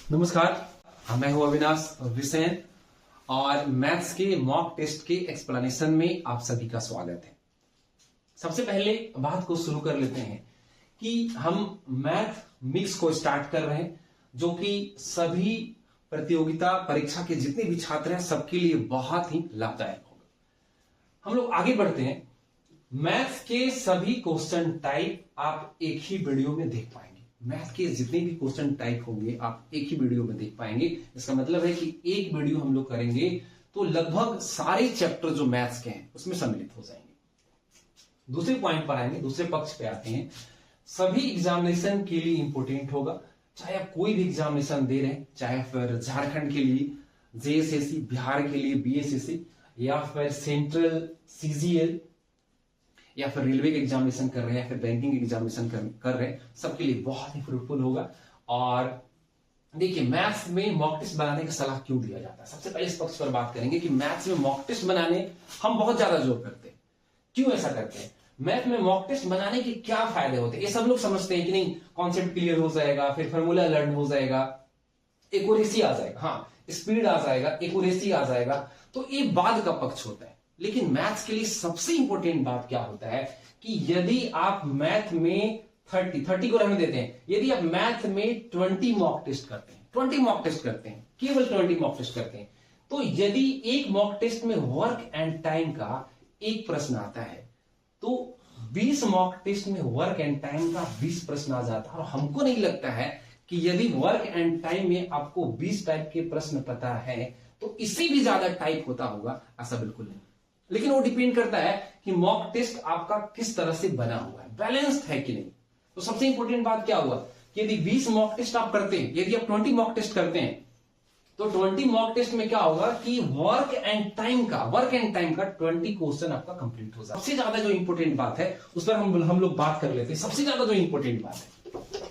नमस्कार, मैं हूं अविनाश विसेन और मैथ्स के मॉक टेस्ट के एक्सप्लेनेशन में आप सभी का स्वागत है। सबसे पहले बात को शुरू कर लेते हैं कि हम मैथ मिक्स को स्टार्ट कर रहे हैं, जो कि सभी प्रतियोगिता परीक्षा के जितने भी छात्र हैं सबके लिए बहुत ही लाभदायक होगा। हम लोग आगे बढ़ते हैं। मैथ्स के सभी क्वेश्चन टाइप आप एक ही वीडियो में देख पाएंगे। मैथ के जितने भी क्वेश्चन टाइप होंगे आप एक ही वीडियो में देख पाएंगे। इसका मतलब है कि एक वीडियो हम लोग करेंगे तो लगभग सारे चैप्टर जो मैथ्स के हैं उसमें सम्मिलित हो जाएंगे। दूसरे पॉइंट पर आएंगे, दूसरे पक्ष पे आते हैं। सभी एग्जामिनेशन के लिए इंपोर्टेंट होगा, चाहे आप कोई भी एग्जामिनेशन दे रहे हैं, चाहे फिर झारखंड के लिए जेएसएससी, बिहार के लिए बीएसएससी, या फिर सेंट्रल सीजीएल, या फिर रेलवे के एग्जामिनेशन कर रहे हैं, या फिर बैंकिंग एग्जामिनेशन कर रहे हैं, सबके लिए बहुत ही फ्रूटफुल होगा। और देखिए, मैथ्स में मॉक टेस्ट बनाने की सलाह क्यों दिया जाता है। सबसे पहले इस पक्ष पर बात करेंगे कि मैथ्स में मॉक टेस्ट बनाने हम बहुत ज्यादा जोर करते हैं। क्यों ऐसा करते हैं? मैथ में मॉक टेस्ट बनाने के क्या फायदे होते हैं? ये सब लोग समझते हैं कि नहीं, कॉन्सेप्ट क्लियर हो जाएगा, फिर फॉर्मूला लर्न हो जाएगा, एक्यूरेसी आ जाएगा, हाँ स्पीड आ जाएगा, एक्यूरेसी आ जाएगा, तो ये बाद का पक्ष होता है। लेकिन मैथ्स के लिए सबसे इंपॉर्टेंट बात क्या होता है कि यदि आप मैथ में 30 को रहने देते हैं, यदि आप मैथ में 20 मॉक टेस्ट करते हैं, 20 मॉक टेस्ट करते हैं, केवल 20 मॉक टेस्ट करते हैं, तो यदि एक मॉक टेस्ट में वर्क एंड टाइम का एक प्रश्न आता है, तो 20 मॉक टेस्ट में वर्क एंड टाइम का 20 प्रश्न आ जाता है। और हमको नहीं लगता है कि यदि वर्क एंड टाइम में आपको 20 टाइप के प्रश्न पता है तो इससे भी ज्यादा टाइप होता होगा, ऐसा बिल्कुल नहीं। लेकिन वो डिपेंड करता है कि मॉक टेस्ट आपका किस तरह से बना हुआ है, बैलेंस्ड है कि नहीं। तो सबसे इंपॉर्टेंट बात क्या हुआ कि यदि 20 मॉक टेस्ट आप करते हैं, यदि आप 20 मॉक टेस्ट करते हैं, तो 20 मॉक टेस्ट में क्या होगा कि वर्क एंड टाइम का 20 क्वेश्चन आपका कंप्लीट हो जाए। सबसे ज्यादा जो इंपॉर्टेंट बात है उस पर हम लोग बात कर लेते हैं। सबसे ज्यादा जो इंपॉर्टेंट बात है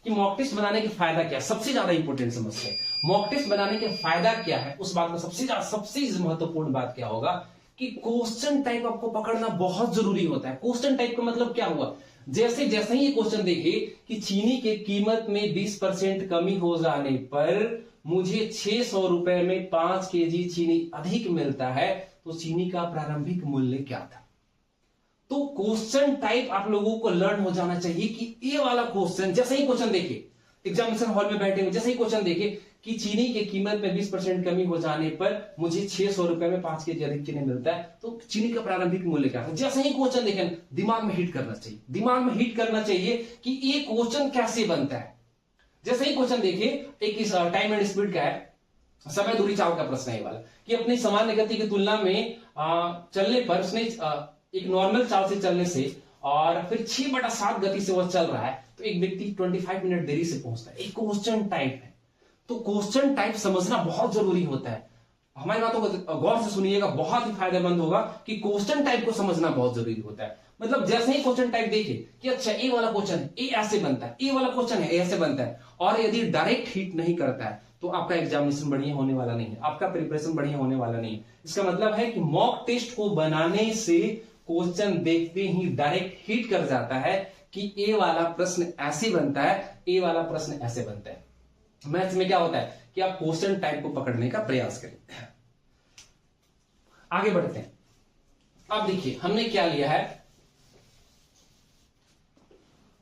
कि मॉक टेस्ट बनाने के फायदा क्या है, सबसे ज्यादा इंपॉर्टेंट समस्या है। मॉक टेस्ट बनाने के फायदा क्या है, उस बात में सबसे महत्वपूर्ण बात क्या होगा कि क्वेश्चन टाइप आपको पकड़ना बहुत जरूरी होता है। क्वेश्चन टाइप का मतलब क्या हुआ, जैसे ही ये क्वेश्चन देखिए कि चीनी के कीमत में 20% कमी हो जाने पर मुझे 600 रुपए में 5 केजी चीनी अधिक मिलता है, तो चीनी का प्रारंभिक मूल्य क्या था। तो क्वेश्चन टाइप आप लोगों को लर्न हो जाना चाहिए कि ये वाला क्वेश्चन, जैसे ही क्वेश्चन देखे एग्जामिनेशन हॉल में बैठे हुए, जैसे ही क्वेश्चन देखे कि चीनी की कीमत में 20% कमी हो जाने पर मुझे 600 रुपए में 5 केजी अधिक चीनी मिलता है, तो चीनी का प्रारंभिक मूल्य क्या था। जैसे ही क्वेश्चन देखें, दिमाग में हिट करना चाहिए, दिमाग में हिट करना चाहिए कि ये क्वेश्चन कैसे बनता है। जैसे ही क्वेश्चन देखे, एक टाइम एंड स्पीड का है, समय दूरी चाल का प्रश्न है ये वाला, कि अपनी सामान्य गति की तुलना में चलने पर उसने एक नॉर्मल चाल से चलने से और फिर 6/7 गति से वह चल रहा है, तो एक व्यक्ति 25 मिनट देरी से पहुंचता है। एक क्वेश्चन टाइप है, तो क्वेश्चन टाइप समझना बहुत जरूरी होता है। हमारी बातों को गौर से सुनिएगा, बहुत ही फायदेमंद होगा कि क्वेश्चन टाइप को समझना बहुत जरूरी होता है। मतलब जैसे ही क्वेश्चन टाइप देखे कि अच्छा ये वाला क्वेश्चन है, ये ऐसे बनता है, ये वाला क्वेश्चन है, ऐसे बनता है, और यदि डायरेक्ट हिट नहीं करता है तो आपका एग्जामिनेशन बढ़िया होने वाला नहीं है, आपका प्रिपरेशन बढ़िया होने वाला नहीं है। इसका मतलब है कि मॉक टेस्ट को बनाने से क्वेश्चन देखते ही डायरेक्ट हिट कर जाता है कि ए वाला प्रश्न ऐसे बनता है, ए वाला प्रश्न ऐसे बनता है। मैथ्स में क्या होता है कि आप क्वेश्चन टाइप को पकड़ने का प्रयास करें। आगे बढ़ते हैं। अब देखिए हमने क्या लिया है,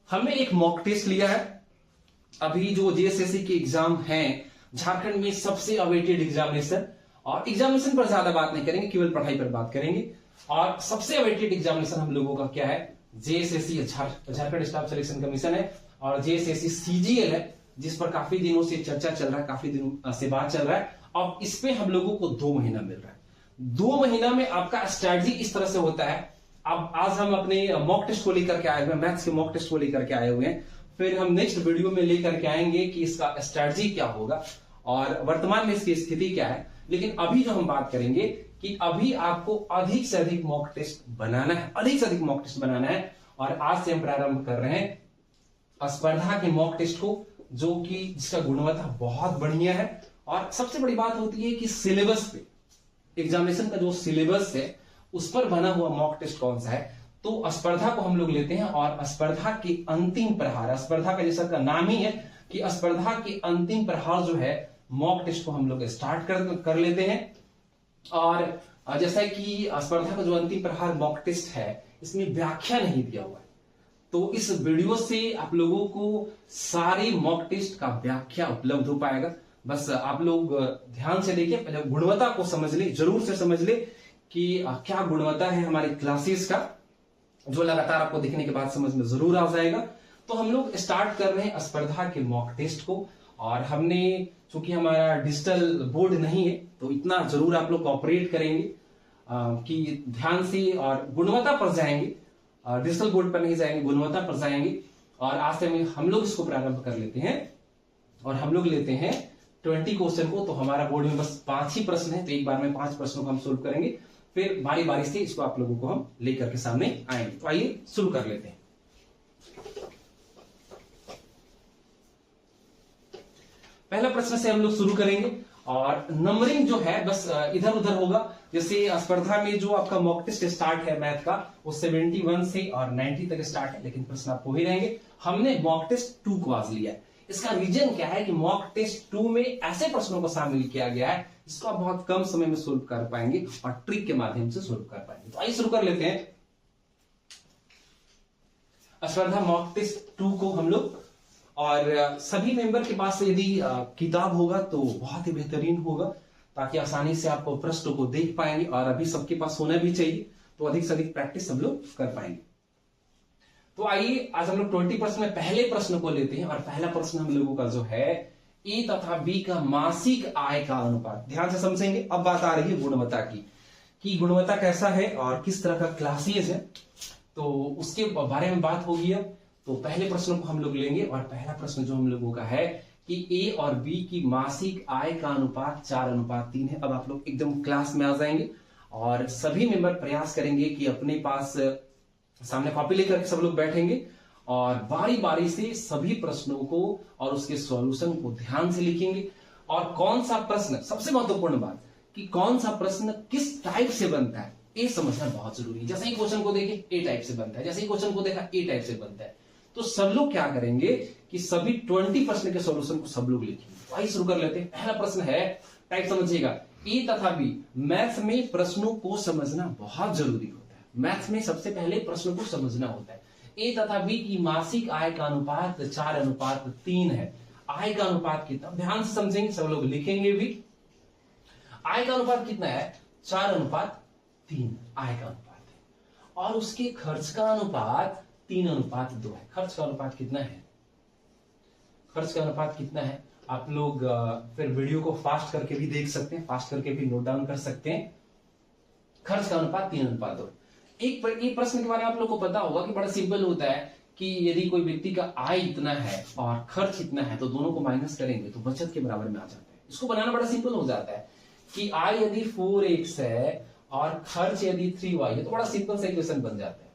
हमने एक मॉक टेस्ट लिया है। अभी जो जेएसएससी के एग्जाम हैं झारखंड में सबसे अवेटेड एग्जामिनेशन, और एग्जामिनेशन पर ज्यादा बात नहीं करेंगे, केवल पढ़ाई पर बात करेंगे। और सबसे अवेटेड एग्जामिनेशन हम लोगों का क्या है, JSSC Jharkhand staff selection commission है, और जेएसएससी सीजीएल है, जिस पर काफी दिनों से चर्चा चल रहा है, काफी दिनों से बात चल रहा है। और इस पे हम लोगों को 2 महीना मिल रहा है। 2 महीना में आपका स्ट्रैटेजी इस तरह से होता है। अब आज हम अपने मॉक टेस्ट को लेकर के आए हुए हैं, मैथ्स के मॉक टेस्ट को लेकर के आए हुए हैं, फिर हम नेक्स्ट वीडियो में लेकर के आएंगे कि इसका स्ट्रैटेजी क्या होगा और वर्तमान में इसकी स्थिति क्या है। लेकिन अभी जो हम बात करेंगे कि अभी आपको अधिक से अधिक मॉक टेस्ट बनाना है, अधिक से अधिक मॉक टेस्ट बनाना है। और आज से हम प्रारंभ कर रहे हैं स्पर्धा के मॉक टेस्ट को, जो कि जिसका गुणवत्ता बहुत बढ़िया है। और सबसे बड़ी बात होती है कि सिलेबस पे, एग्जामिनेशन का जो सिलेबस है उस पर बना हुआ मॉक टेस्ट कौन सा है, तो स्पर्धा को हम लोग लेते हैं और स्पर्धा के अंतिम प्रहार, स्पर्धा का जैसा का नाम ही है कि स्पर्धा के अंतिम प्रहार जो है मॉक टेस्ट को हम लोग स्टार्ट कर लेते हैं। और जैसा कि स्पर्धा का जो अंतिम प्रहार मॉक टेस्ट है इसमें व्याख्या नहीं दिया हुआ है, तो इस वीडियो से आप लोगों को सारे मॉक टेस्ट का व्याख्या उपलब्ध हो पाएगा। बस आप लोग ध्यान से देखिए, पहले गुणवत्ता को समझ ले, जरूर से समझ ले कि क्या गुणवत्ता है हमारी क्लासेस का, जो लगातार आपको देखने के बाद समझ में जरूर आ जाएगा। तो हम लोग स्टार्ट कर रहे हैं स्पर्धा के मॉक टेस्ट को, और हमने चूंकि हमारा डिजिटल बोर्ड नहीं है तो इतना जरूर आप लोग कॉपरेट करेंगे कि ध्यान से और गुणवत्ता पर जाएंगे, डिजिटल बोर्ड पर नहीं जाएंगे, गुणवत्ता पर जाएंगे। और आज से हम लोग इसको प्रारंभ कर लेते हैं और हम लोग लेते हैं 20 क्वेश्चन को। तो हमारा बोर्ड में बस 5 ही प्रश्न है, तो एक बार में 5 प्रश्नों को हम सोल्व करेंगे, फिर बारी बारी से इसको आप लोगों को हम लेकर के सामने आएंगे। तो आइए शुरू कर लेते हैं। पहला प्रश्न से हम लोग शुरू करेंगे और नंबरिंग जो है बस इधर उधर होगा। जैसे स्पर्धा में जो आपका मॉक टेस्ट स्टार्ट है मैथ का, वो 71 से और 90 तक स्टार्ट है, लेकिन प्रश्न आपको ही रहेंगे। हमने मॉक टेस्ट 2 को आज लिया है। इसका रीजन क्या है कि मॉक टेस्ट 2 में ऐसे प्रश्नों को शामिल किया गया है जिसको आप बहुत कम समय में सोल्व कर पाएंगे और ट्रिक के माध्यम से सोल्व कर पाएंगे। तो आइए शुरू कर लेते हैं स्पर्धा मॉक टेस्ट 2 को हम लोग। और सभी मेंबर के पास यदि किताब होगा तो बहुत ही बेहतरीन होगा, ताकि आसानी से आप प्रश्नों को देख पाएंगे, और अभी सबके पास होना भी चाहिए, तो अधिक से अधिक प्रैक्टिस हम लोग कर पाएंगे। तो आइए आज हम लोग 20 प्रश्न में पहले प्रश्न को लेते हैं। और पहला प्रश्न हम लोगों का जो है ए तथा बी का मासिक आय का अनुपात। ध्यान से समझेंगे। अब बात आ रही है गुणवत्ता की, कि गुणवत्ता कैसा है और किस तरह का क्लासेस है, तो उसके बारे में बात होगी। अब तो पहले प्रश्न को हम लोग लेंगे और पहला प्रश्न जो हम लोगों का है कि ए और बी की मासिक आय का अनुपात 4:3 है। अब आप लोग एकदम क्लास में आ जाएंगे और सभी मेंबर प्रयास करेंगे कि अपने पास सामने कॉपी लेकर सब लोग बैठेंगे और बारी बारी से सभी प्रश्नों को और उसके सॉल्यूशन को ध्यान से लिखेंगे। और कौन सा प्रश्न, सबसे महत्वपूर्ण बात कि कौन सा प्रश्न किस टाइप से बनता है ये समझना बहुत जरूरी है। जैसे ही क्वेश्चन को देखे ए टाइप से बनता है, जैसे ही क्वेश्चन को देखा ए टाइप से बनता है, तो सब लोग क्या करेंगे कि सभी 20 प्रश्न के सॉल्यूशन को सब लोग लिखेंगे। तो आइए शुरू कर लेते हैं। पहला प्रश्न है, टाइप समझिएगा, ए तथा बी। मैथ्स में प्रश्नों को समझना बहुत जरूरी होता है। मैथ्स में सबसे पहले प्रश्नों को समझना होता है। ए तथा बी की मासिक आय का अनुपात 4:3 है। आय का अनुपात कितना, ध्यान से समझेंगे, सब लोग लिखेंगे भी। आय का अनुपात कितना है, 4:3 आय का अनुपात है। और उसके खर्च का अनुपात 3:2 है। खर्च का अनुपात कितना है, खर्च का अनुपात कितना है, आप लोग फिर वीडियो को फास्ट करके भी देख सकते हैं, फास्ट करके भी नोट डाउन कर सकते हैं। खर्च का अनुपात 3:2। एक प्रश्न के बारे में आप लोग को पता होगा कि बड़ा सिंपल होता है कि यदि कोई व्यक्ति का आय इतना है और खर्च इतना है तो दोनों को माइनस करेंगे तो बचत के बराबर में आ जाता है। इसको बनाना बड़ा सिंपल हो जाता है कि आय यदि 4x है और खर्च यदि 3y है, तो बड़ा सिंपल सा इक्वेशन बन जाता है।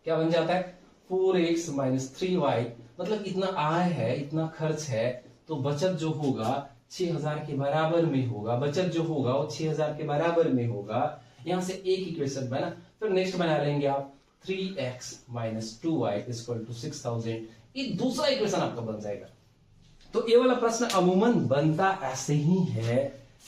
क्या बन जाता है, 4x - 3y, मतलब इतना आय है, इतना खर्च है, तो बचत जो होगा 6000 के बराबर में होगा। बचत जो होगा वो 6000 के बराबर में होगा। यहां से एक इक्वेशन बना, फिर नेक्स्ट बना लेंगे आप 3x - 2y = 6000। ये दूसरा इक्वेशन आपका बन जाएगा। तो ये वाला प्रश्न अमूमन बनता ऐसे ही है,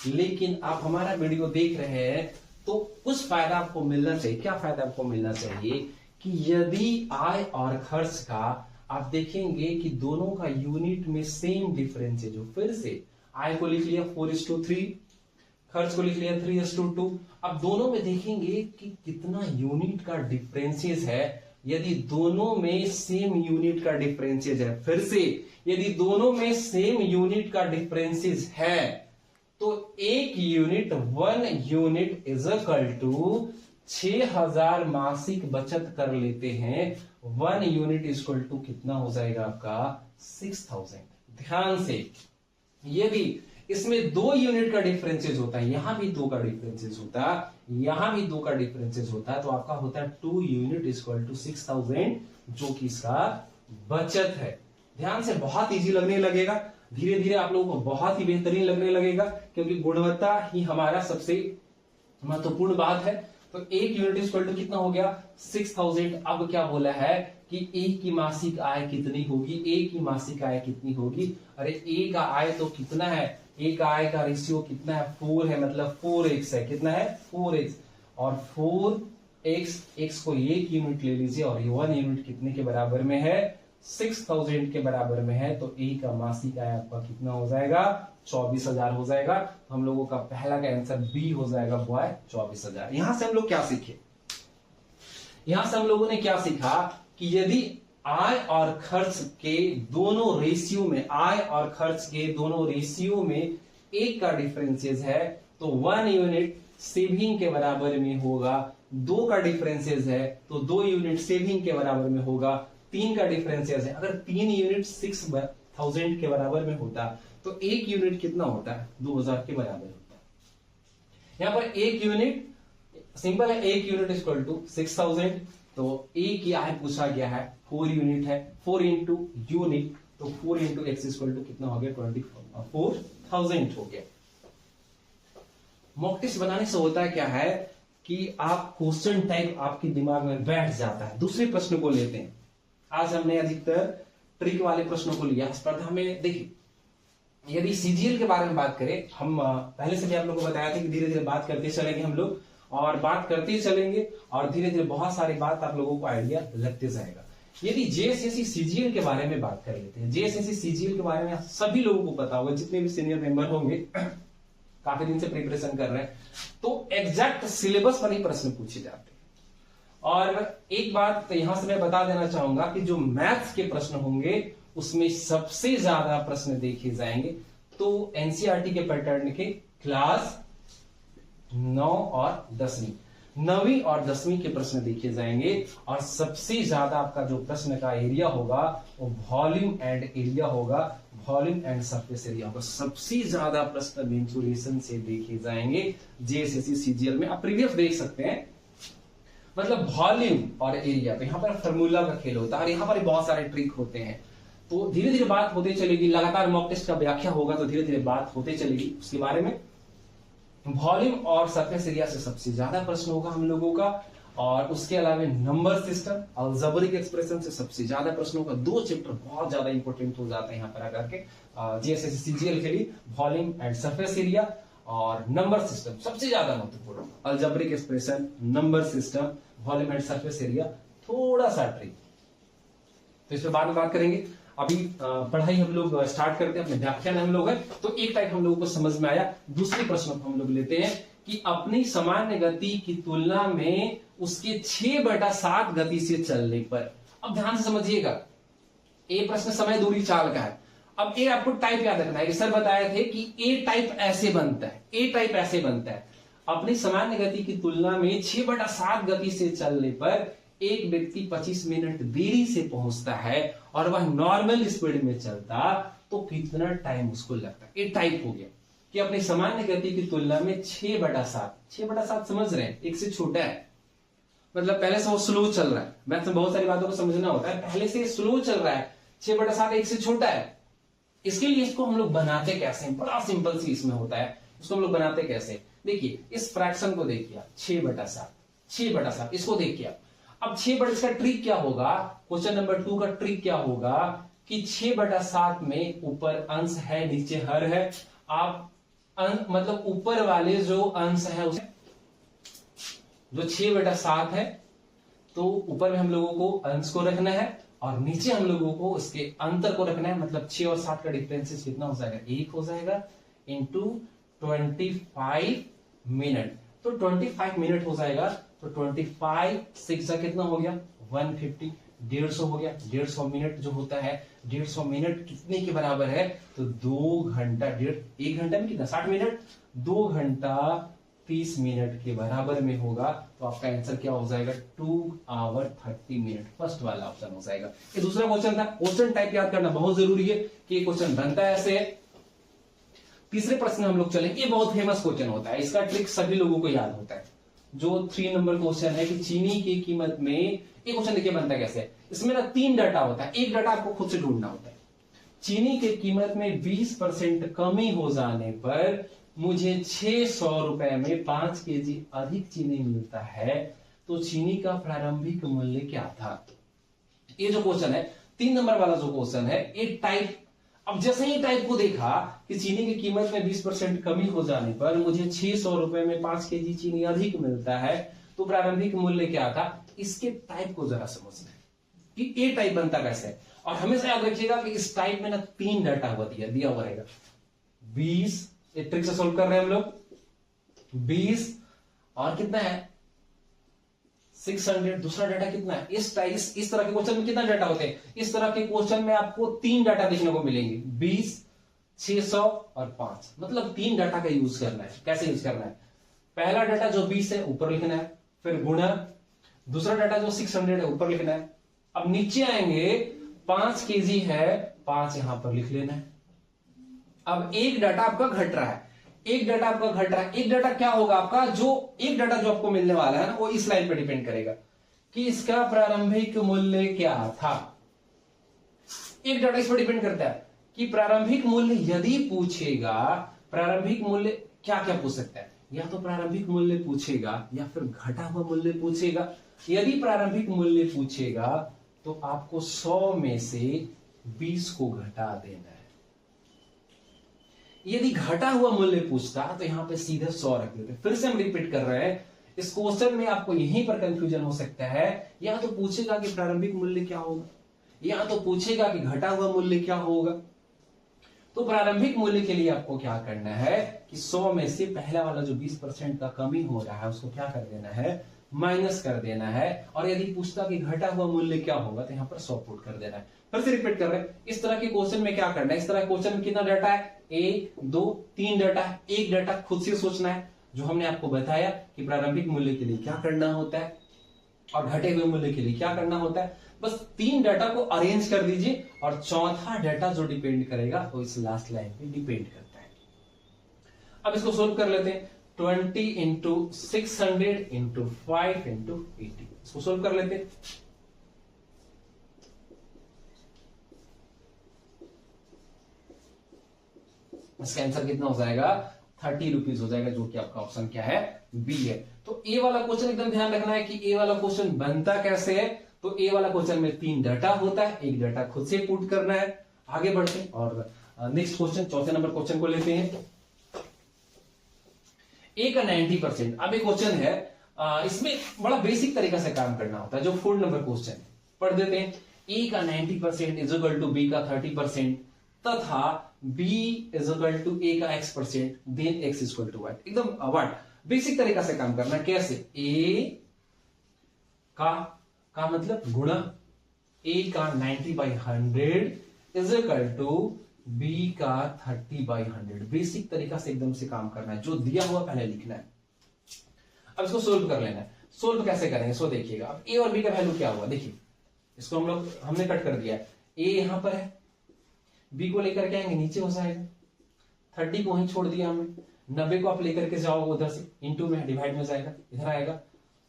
लेकिन आप हमारा वीडियो देख रहे हैं तो कुछ फायदा आपको मिलना चाहिए। क्या फायदा आपको मिलना चाहिए कि यदि आय और खर्च का आप देखेंगे कि दोनों का यूनिट में सेम डिफरेंस है। जो फिर से आय को लिख लिया 4:3, खर्च को लिख लिया 3:2। अब दोनों में देखेंगे कि कितना यूनिट का डिफरेंसेस है। यदि दोनों में सेम यूनिट का डिफरेंसेस है, फिर से यदि दोनों में सेम यूनिट का डिफरेंसेस है, तो 1 यूनिट 1 यूनिट = 6000 मासिक बचत कर लेते हैं। 1 यूनिट = कितना हो जाएगा आपका 6000। ध्यान से, यदि इसमें 2 यूनिट का डिफरेंसेस होता है, यहां भी 2 का डिफरेंसेस होता है, यहां भी 2 का डिफरेंसेस होता है, तो आपका होता है 2 यूनिट = 6000, जो कि इसका बचत है। ध्यान से, बहुत इजी लगने लगेगा, धीरे धीरे आप लोगों को बहुत ही बेहतरीन लगने लगेगा, क्योंकि गुणवत्ता ही हमारा सबसे महत्वपूर्ण बात है। तो 1 यूनिट इक्वल टू कितना हो गया 6000। अब क्या बोला है कि ए की मासिक आय कितनी होगी, ए की मासिक आय कितनी होगी। अरे ए का आय तो कितना है, ए का आय का रेशियो कितना है 4 है, मतलब 4x है। कितना है 4x, और 4x x को 1 यूनिट ले लीजिए और ये 1 यूनिट कितने के बराबर में है 6000 के बराबर में है। तो ए का मासिक आय आपका कितना हो जाएगा 24000 हो जाएगा। तो हम लोगों का पहला का आंसर बी हो जाएगा बॉय 24000। यहां से हम लोग क्या सीखे, यहां से हम लोगों ने क्या सीखा कि यदि आय और खर्च के दोनों रेशियो में, आय और खर्च के दोनों रेशियो में एक का डिफरेंसेस है तो 1 यूनिट सेविंग के बराबर में होगा। 2 का डिफरेंसेस है तो 2 यूनिट सेविंग के बराबर में होगा। 3 का डिफरेंसेस है, अगर 3 यूनिट 6000 के बराबर में होता तो 1 यूनिट कितना होता है 2000 के बराबर होता है। यहां पर 1 यूनिट सिंपल है, 1 यूनिट इक्वल टू 6000। तो ए की आय पूछा गया है 4 यूनिट है, 4 इंटू यूनिट, तो 4 इंटू एक्स इक्वल टू कितना हो गया 24,000 हो गया। मॉक टेस्ट बनाने से होता है क्या है कि आप क्वेश्चन टाइप आपके दिमाग में बैठ जाता है। दूसरे प्रश्न को लेते हैं। आज हमने अधिकतर ट्रिक वाले प्रश्नों को लिया स्पर्धा में। देखिए यदि सीजीएल के बारे में बात करें, हम पहले से भी आप लोगों को बताया था कि धीरे धीरे बात करते चलेंगे हम लोग, और बात करते ही चलेंगे और धीरे धीरे बहुत सारी बात आप लोगों को आइडिया लगते जाएगा। यदि जेएसएससी सीजीएल के बारे में बात कर लेते हैं, जेएसएससी सीजीएल के बारे में सभी लोगों को पता होगा, जितने भी सीनियर मेंबर होंगे काफी दिन से प्रिपरेशन कर रहे हैं, तो एग्जैक्ट सिलेबस पर ही प्रश्न पूछे जाते हैं। और एक बात यहां से मैं बता देना चाहूंगा कि जो मैथ्स के प्रश्न होंगे उसमें सबसे ज्यादा प्रश्न देखे जाएंगे तो एनसीईआरटी के पैटर्न के क्लास 9 और 10वीं, 9वीं और 10वीं के प्रश्न देखे जाएंगे। और सबसे ज्यादा आपका जो प्रश्न का एरिया होगा वो वॉल्यूम एंड एरिया होगा, वॉल्यूम एंड सरफेस एरिया होगा। सबसे ज्यादा प्रश्न मेंसुरेशन से देखे जाएंगे जेएसएससी सीजीएल में। आप प्रीवियस देख सकते हैं, मतलब वॉल्यूम और एरिया, तो यहां पर फॉर्मूला का खेल होता है और यहां पर बहुत सारे ट्रिक होते हैं। तो धीरे धीरे बात होते चलेगी, लगातार मॉक टेस्ट का व्याख्या होगा तो धीरे धीरे बात होते चलेगी उसके बारे में। वॉल्यूम और सरफेस एरिया से सबसे ज्यादा प्रश्न होगा हम लोगों का, और उसके अलावा नंबर सिस्टम, अलजेब्रिक एक्सप्रेशन से सबसे ज्यादा प्रश्न होगा। 2 चैप्टर बहुत ज्यादा इंपॉर्टेंट हो जाते हैं यहाँ पर आकर के जेएसएससी सीजीएल के लिए, वॉल्यूम एंड सरफेस एरिया और नंबर सिस्टम सबसे ज्यादा महत्वपूर्ण। Algebraic expression, number system, volume and surface area, थोड़ा सा ट्रिक, तो इस पर बाद में बात करेंगे। अभी पढ़ाई हम लोग स्टार्ट करते हैं, अपने व्याख्यान हम लोग है, तो एक टाइप हम लोगों को समझ में आया। दूसरे प्रश्न को हम लोग लेते हैं कि अपनी सामान्य गति की तुलना में उसके 6/7 गति से चलने पर। अब ध्यान से समझिएगा, ए प्रश्न समय दूरी चाल का है। अब ए आपको टाइप याद रखना है, सर बताए थे कि ए टाइप ऐसे बनता है, ए टाइप ऐसे बनता है। अपनी सामान्य गति की तुलना में 6/7 गति से चलने पर एक व्यक्ति 25 मिनट देरी से पहुंचता है और वह नॉर्मल स्पीड में चलता तो कितना टाइम उसको लगता है। ये टाइप हो गया कि अपनी सामान्य गति की तुलना में 6/7, 6/7 समझ रहे हैं, एक से छोटा है, मतलब पहले से वो स्लो चल रहा है। मैथ्स में बहुत सारी बातों को समझना होता है, पहले से स्लो चल रहा है, 6/7 एक से छोटा है। इसके लिए इसको हम लोग बनाते कैसे, बड़ा सिंपल सी इसमें होता है। इसको हम लोग बनाते कैसे, देखिए इस फ्रैक्शन को देखिए 6/7, 6/7 इसको देखिए। अब 6/, इसका ट्रिक क्या होगा, क्वेश्चन नंबर 2 का ट्रिक क्या होगा कि 6/7 में ऊपर अंश है नीचे हर है। आप मतलब ऊपर वाले जो अंश है उसे जो 6/7 है तो ऊपर में हम लोगों को अंश को रखना है और नीचे हम लोगों को इसके अंतर को रखना है। मतलब 6 और 7 का डिफरेंस कितना हो जाएगा, 1 हो जाएगा इंटू 25 मिनट, तो 25 मिनट हो जाएगा। तो 25 6 कितना हो गया 150, 150 हो गया। 150 मिनट जो होता है, 150 मिनट कितने के बराबर है, तो 2 घंटा, 1 घंटा में कितना 60 मिनट, 2 घंटा 30 मिनट के बराबर में होगा। तो आपका आंसर क्या हो जाएगा 2 आवर 30 मिनट, फर्स्ट वाला ऑप्शन हो जाएगा। ये दूसरा क्वेश्चन था। क्वेश्चन टाइप याद करना बहुत जरूरी है कि ये क्वेश्चन बनता है ऐसे। तीसरे प्रश्न हम लोग चलेंगे, ये बहुत फेमस क्वेश्चन होता है, इसका ट्रिक सभी लोगों को याद होता है। जो 3 नंबर क्वेश्चन है कि चीनी की कीमत में, ये क्वेश्चन देखिए बनता कैसे, इसमें ना 3 डाटा होता है, एक डाटा आपको खुद से ढूंढना होता है। चीनी की कीमत में 20% कमी हो जाने पर मुझे 600 रुपए में 5 केजी अधिक चीनी मिलता है तो चीनी का प्रारंभिक मूल्य क्या था। ये जो क्वेश्चन है 3 नंबर वाला जो क्वेश्चन है ये टाइप, अब जैसे ही टाइप को देखा कि चीनी की कीमत में 20% कमी हो जाने पर मुझे 600 रुपए में 5 केजी चीनी अधिक मिलता है तो प्रारंभिक मूल्य क्या था, इसके टाइप को जरा समझना है कि ये टाइप बनता कैसे है। और हमेशा याद रखिएगा कि इस टाइप में ना 3 डाटा हुआ दिया हुआ रहेगा। 20 एक ट्रिक से सोल्व कर रहे हैं हम लोग, 20 और कितना है 600, दूसरा डाटा कितना है। इस तरह के क्वेश्चन में कितना डाटा होते हैं, इस तरह के क्वेश्चन में आपको 3 डाटा देखने को मिलेंगे, 20, 600 और 5, मतलब 3 डाटा का यूज करना है। कैसे यूज करना है, पहला डाटा जो 20 है ऊपर लिखना है, फिर गुणा, दूसरा डाटा जो 600 है ऊपर लिखना है। अब नीचे आएंगे 5 केजी है, 5 यहां पर लिख लेना है। अब एक डाटा आपका घट रहा है, एक डाटा क्या होगा आपका, जो एक डाटा जो आपको मिलने वाला है ना वो इस लाइन पर डिपेंड करेगा कि इसका प्रारंभिक मूल्य क्या था। एक डाटा इस पर डिपेंड करता है कि प्रारंभिक मूल्य यदि पूछेगा, प्रारंभिक मूल्य क्या क्या पूछ सकता है, या तो प्रारंभिक मूल्य पूछेगा या फिर घटा हुआ मूल्य पूछेगा। यदि प्रारंभिक मूल्य पूछेगा तो आपको 100 में से 20 को घटा देना है। यदि घटा हुआ मूल्य पूछता तो यहां पे सीधे 100 रख देते। फिर से हम रिपीट कर रहे हैं, इस क्वेश्चन में आपको यहीं पर कंफ्यूजन हो सकता है, या तो पूछेगा कि प्रारंभिक मूल्य क्या होगा, या तो पूछेगा कि घटा हुआ मूल्य क्या होगा। तो प्रारंभिक मूल्य के लिए आपको क्या करना है कि 100 में से पहला वाला जो 20% का कमी हो रहा है उसको क्या कर देना है, माइनस कर देना है। और यदि पूछता कि घटा हुआ मूल्य क्या होगा तो यहां पर 100 पुट कर देना है। फिर से रिपीट कर रहे हैं, इस तरह के क्वेश्चन में क्या करना है, इस तरह के क्वेश्चन में कितना डाटा है, 1 2 3 डाटा है। एक डाटा खुद से सोचना है जो हमने आपको बताया कि प्रारंभिक मूल्य के लिए क्या करना होता है और घटे हुए मूल्य के लिए क्या करना होता है। बस 3 डाटा को अरेंज कर दीजिए और चौथा डाटा जो डिपेंड करेगा वो इस लास्ट लाइन पे डिपेंड करता है। अब इसको सोल्व कर लेते हैं, 20 इंटू 600 इंटू 5 इंटू 80, इसको सोल्व कर लेते हैं। इसका आंसर कितना हो जाएगा, 30 रुपीज हो जाएगा, जो कि आपका ऑप्शन क्या है, बी है। तो ए वाला क्वेश्चन एकदम ध्यान रखना है कि ए वाला क्वेश्चन बनता कैसे है। तो ए वाला क्वेश्चन में 3 डाटा होता है, एक डाटा खुद से पुट करना है। आगे बढ़ते हैं और नेक्स्ट क्वेश्चन, चौथे नंबर क्वेश्चन को लेते हैं। ए का 90%। अब एक क्वेश्चन है, इसमें बड़ा बेसिक तरीका से काम करना होता है, जो 4 नंबर क्वेश्चन है, पढ़ देते हैं। ए का 90% इज इक्वल टू बी का 30% तथा b is equal to a का x%, then x is equal to y। एकदम व्हाट बेसिक तरीका से काम करना है। कैसे, a का मतलब गुणा a का 90/100 इज इक्वल टू b का 30/100। बेसिक तरीका से एकदम से काम करना है, जो दिया हुआ पहले लिखना है। अब इसको सोल्व कर लेना है। सोल्व कैसे करेंगे सो देखिएगा। अब a और b का वैल्यू क्या हुआ, देखिए इसको हमने कट कर दिया है। a यहां पर है, b को लेकर के आएंगे नीचे हो जाएगा, 30 को वहीं छोड़ दिया हमने, 90 को आप लेकर के जाओगे उधर से, इंटू में डिवाइड में जाएगा, इधर आएगा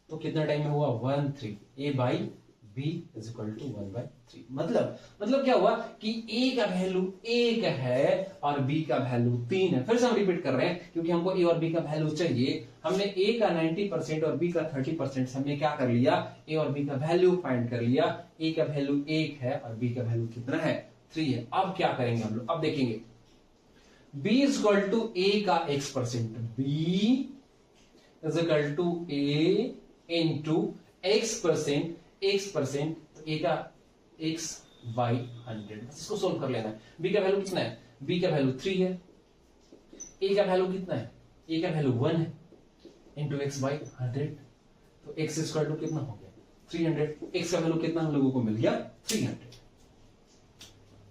तो कितना टाइम में हुआ 1/3, a by b is equal to 1/3। मतलब क्या हुआ कि a का वैल्यू 1 है और b का वैल्यू 3 है। फिर से हम रिपीट कर रहे हैं क्योंकि हमको a और b का वैल्यू चाहिए। हमने a का 90% और b का 30% से हमने क्या कर लिया, a और b का वैल्यू फाइंड कर लिया। a का वैल्यू 1 है और b का वैल्यू कितना है, 3 है। अब क्या करेंगे हम लोग, अब देखेंगे b is equal to a का x%, b is equal to a into x%, तो a का x/100। इसको सोल्व कर लेना है। b का वैल्यू कितना है, b का वैल्यू 3 है, a का वैल्यू कितना है, a का वैल्यू 1 है, इंटू x/100, तो x स्क्वायर टू कितना हो गया 300। x का वैल्यू कितना हम लोगों को मिल गया 300।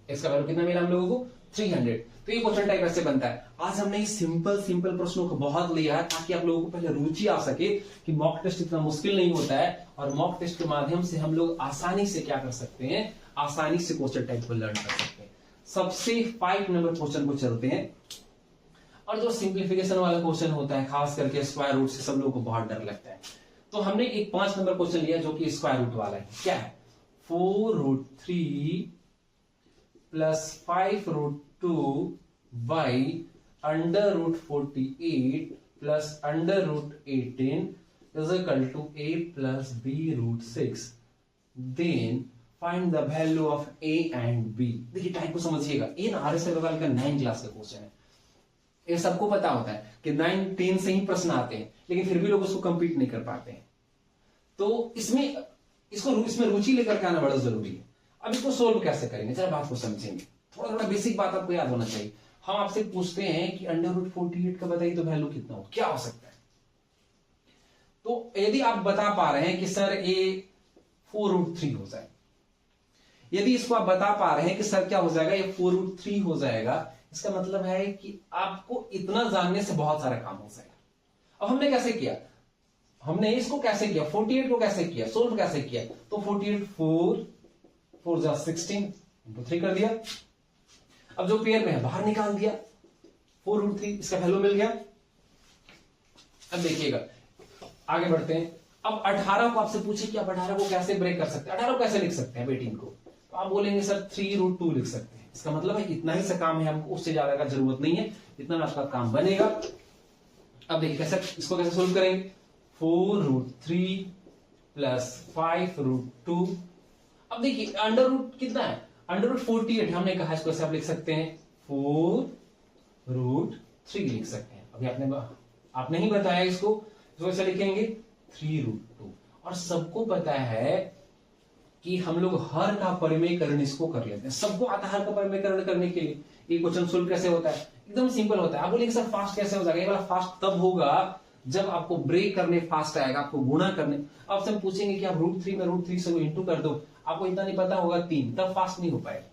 x का वैल्यू कितना मिला हम लोगों को 300। तो ये क्वेश्चन टाइप ऐसे बनता है। आज हमने इस सिंपल प्रश्नों को बहुत लिया है ताकि आप लोगों को पहले रुचि आ सके कि मॉक टेस्ट इतना मुश्किल नहीं होता है, और मॉक टेस्ट के माध्यम से हम लोग आसानी से क्या कर सकते हैं, आसानी से क्वेश्चन टाइप को लर्न कर सकते हैं। सबसे 5 नंबर क्वेश्चन को चलते हैं, और जो सिंप्लीफिकेशन वाला क्वेश्चन होता है, खास करके स्क्वायर रूट से सब लोगों को बहुत डर लगता है। तो हमने एक 5 नंबर क्वेश्चन लिया जो कि स्क्वायर रूट वाला है। क्या है, 4√3 plus 5√2 by under root 48 plus under root 18 is equal to a plus b root 6, then find the value of a and b। देखिए टाइप को समझिएगा, ये ना RS अग्रवाल का 9 क्लास का क्वेश्चन है। ये सबको पता होता है कि 9 10 से ही प्रश्न आते हैं, लेकिन फिर भी लोग उसको कंप्लीट नहीं कर पाते हैं। तो इसमें रुचि लेकर के आना बड़ा जरूरी है। अब इसको सोल्व कैसे करेंगे, जरा बात को समझेंगे। थोड़ा थोड़ा बेसिक बात आपको याद होना चाहिए। हम आपसे पूछते हैं कि अंडर रूट 48 का बताइए तो वैल्यू कितना हो, क्या हो सकता है। तो यदि आप बता पा रहे हैं कि सर ये 4√3 हो जाए, यदि इसको आप बता पा रहे हैं कि सर क्या हो जाएगा, ये 4√3 हो जाएगा, इसका मतलब है कि आपको इतना जानने से बहुत सारा काम हो जाएगा। अब हमने कैसे किया, हमने इसको कैसे किया, 48 को कैसे किया, सोल्व कैसे किया, तो 48 4 जा 16 इंटू 3 कर दिया। अब जो पेयर में है बाहर निकाल दिया, 4√3 इसका वैल्यू मिल गया। अब देखिएगा आगे बढ़ते हैं। अब 18 को आपसे पूछे कि आप 18 को कैसे ब्रेक कर सकते हैं, 18 को कैसे लिख सकते हैं 18 को, तो आप बोलेंगे सर 3√2 लिख सकते हैं। इसका मतलब है इतना ही सा काम है, हमको उससे ज्यादा का जरूरत नहीं है, इतना में आपका काम बनेगा। अब देखिए कैसे इसको कैसे सोल्व करेंगे, 4√3 प्लस 5√2। अब देखिए अंडर रूट कितना है, अंडर रूट 48 हमने कहा, इसको ऐसे आप लिख सकते हैं 4√3 लिख सकते हैं। अभी आपने ही बताया इसको ऐसे लिखेंगे 3√2। और सबको पता है कि हम लोग हर का परिमेयकरण इसको कर लेते हैं, सबको आता है हर का परिमेयकरण करने के लिए। ये क्वेश्चन सोल्व कैसे होता है, एकदम सिंपल होता है। आप बोलेंगे सर फास्ट कैसे हो जाएगा, ये वाला फास्ट तब होगा जब आपको ब्रेक करने फास्ट आएगा, आपको गुणा करने। आपसे हम पूछेंगे कि आप √3 में √3 से इंटू कर दो, आपको इतना नहीं पता होगा 3, तब फास्ट नहीं हो पाएगा।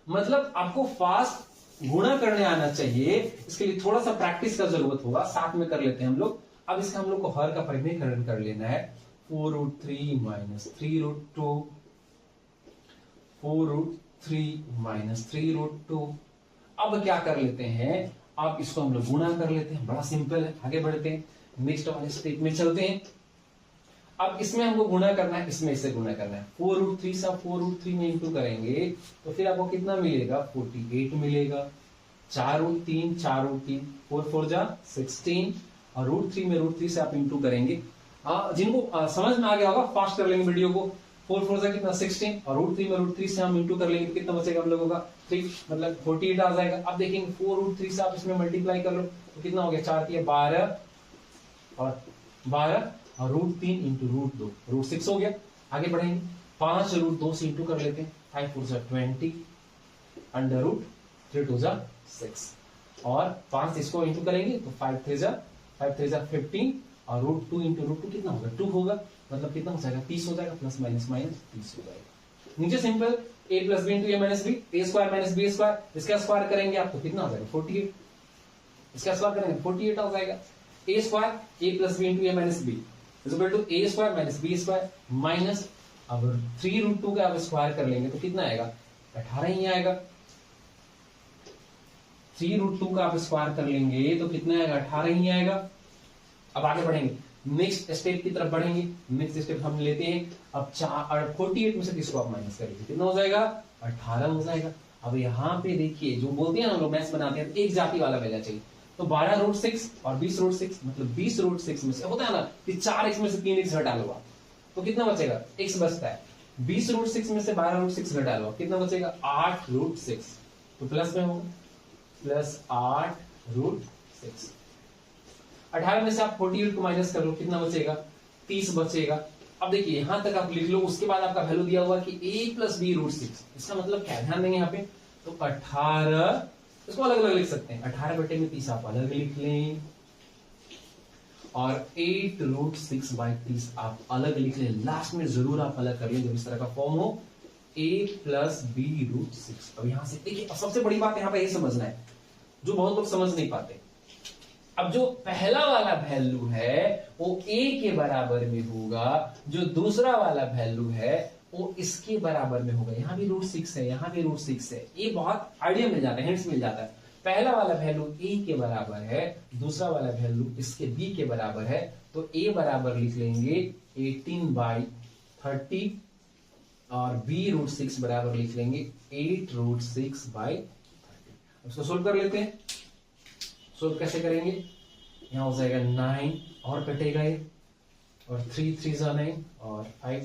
मतलब आपको फास्ट गुणा करने आना चाहिए, इसके लिए थोड़ा सा प्रैक्टिस का जरूरत होगा, साथ में कर लेते हैं हम लोग। अब इसका हम लोग को हर का परिमेयकरण कर लेना है, 4√3 माइनस 3√2, 4√3 माइनस 3√2। अब क्या कर लेते हैं, अब इसको हम लोग गुणा कर लेते हैं, बड़ा सिंपल है। आगे बढ़ते हैं, नेक्स्ट वाले स्टेप में चलते हैं। अब इसमें हमको गुणा करना है, इसमें इससे गुणा करना है। 4√3 से 4√3 में इंटू करेंगे तो फिर आपको कितना मिलेगा, 48 मिलेगा। 4√3 4√3 4 जा 16, और √3 में √3 से आप इंटू करेंगे। जिनको समझ में आ गया होगा फास्ट कर लेंगे वीडियो को। 4 जा कितना 16, और √3 में √3 से हम इंटू कर लेंगे, कितना बचेगा हम लोगों का 3, मतलब 48 आ जाएगा। अब देखेंगे 4√3 से आप इसमें मल्टीप्लाई कर लो तो कितना हो गया, 4 के 12 और 12 और √3 इंटू √2 √6 हो गया। आगे बढ़ेंगे, 5 √2 से इंटू कर लेते हैं, 5 4 जा 20 अंडर रूट 3 2 जा 6, और 5 इसको इंटू करेंगे तो 5 3 जा 15, और √2 इंटू √2 कितना होगा, 2 होगा, मतलब कितना हो जाएगा 30 हो जाएगा, प्लस माइनस माइनस 30 हो जाएगा। नीचे simple a plus B into A minus b, a square minus B square, इसका स्क्वायर करेंगे आप तो कितना हो जाएगा 48, इसका स्क्वायर करेंगे 48 हो जाएगा। A square A plus B into A minus B is equal to A square minus B square minus, अब 3√2 का आप स्क्वायर कर लेंगे तो कितना आएगा, 18 ही आएगा। 3√2 का आप स्क्वायर कर लेंगे तो कितना आएगा, 18 ही आएगा। अब आगे बढ़ेंगे, नेक्स्ट स्टेप की तरफ बढ़ेंगे। नेक्स्ट स्टेप हम लेते हैं, अब 48 में से किसको आप माइनस करेंगे, कितना हो जाएगा, 18 हो जाएगा। अब यहाँ पे देखिए जो बोलते हैं ना लोग मैथ्स बनाते हैं, एक जाति वाला मिलना चाहिए, तो 12√6 और 20√6, मतलब 20√6 में से होता है ना कि 4x में से 3x घटा लो आप, तो कितना बचेगा, x बचता है। 20√6 में से 12√6 घटा लो, कितना बचेगा, 8√6, तो प्लस में होगा, प्लस 8√6। 18 में से आप 48 को माइनस कर लो, कितना बचेगा, 30 बचेगा। अब देखिए यहां तक आप लिख लो, उसके बाद आपका वैल्यू दिया हुआ कि a प्लस बी √6, इसका मतलब क्या, ध्यान देंगे यहाँ पे, तो 18, इसको अलग अलग लिख सकते हैं, 18 बटे में 30 आप अलग लिख लें, और 8√6/30 आप अलग लिख लें। लास्ट में जरूर आप अलग कर लें जब इस तरह का फॉर्म हो, a प्लस बी √6। अब यहां से देखिए, सबसे बड़ी बात यहां पे यही समझना है जो बहुत लोग समझ नहीं पाते। अब जो पहला वाला वैल्यू है वो a के बराबर में होगा, जो दूसरा वाला वैल्यू है वो इसके बराबर में होगा। यहां भी √6 है, यहां भी √6 है, ये बहुत आइडिया मिल जाता है, हिंट्स मिल जाता है। पहला वाला वैल्यू a के बराबर है, दूसरा वाला वैल्यू इसके b के बराबर है, तो a बराबर लिख लेंगे 18/30 और b √6 बराबर लिख लेंगे 8√6/30। उसको सोल्व कर लेते हैं। सोल्व कैसे करेंगे, यहाँ हो जाएगा 9 और कटेगा ये, और 3 3 जा 9 और 5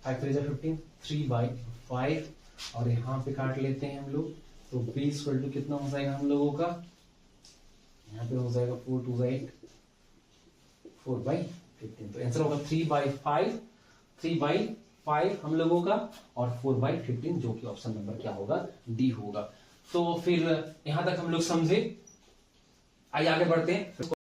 5 3 जा 15, 3/5 और यहाँ पे काट लेते हैं हम लोग। तो b इक्वल टू कितना हो जाएगा हम लोगों का, यहाँ पे हो जाएगा 4 2 8 4/15। तो आंसर होगा 3/5 3/5 हम लोगों का, और 4/15 जो कि ऑप्शन नंबर क्या होगा, डी होगा। तो फिर यहां तक हम लोग समझे। आइए आगे बढ़ते हैं।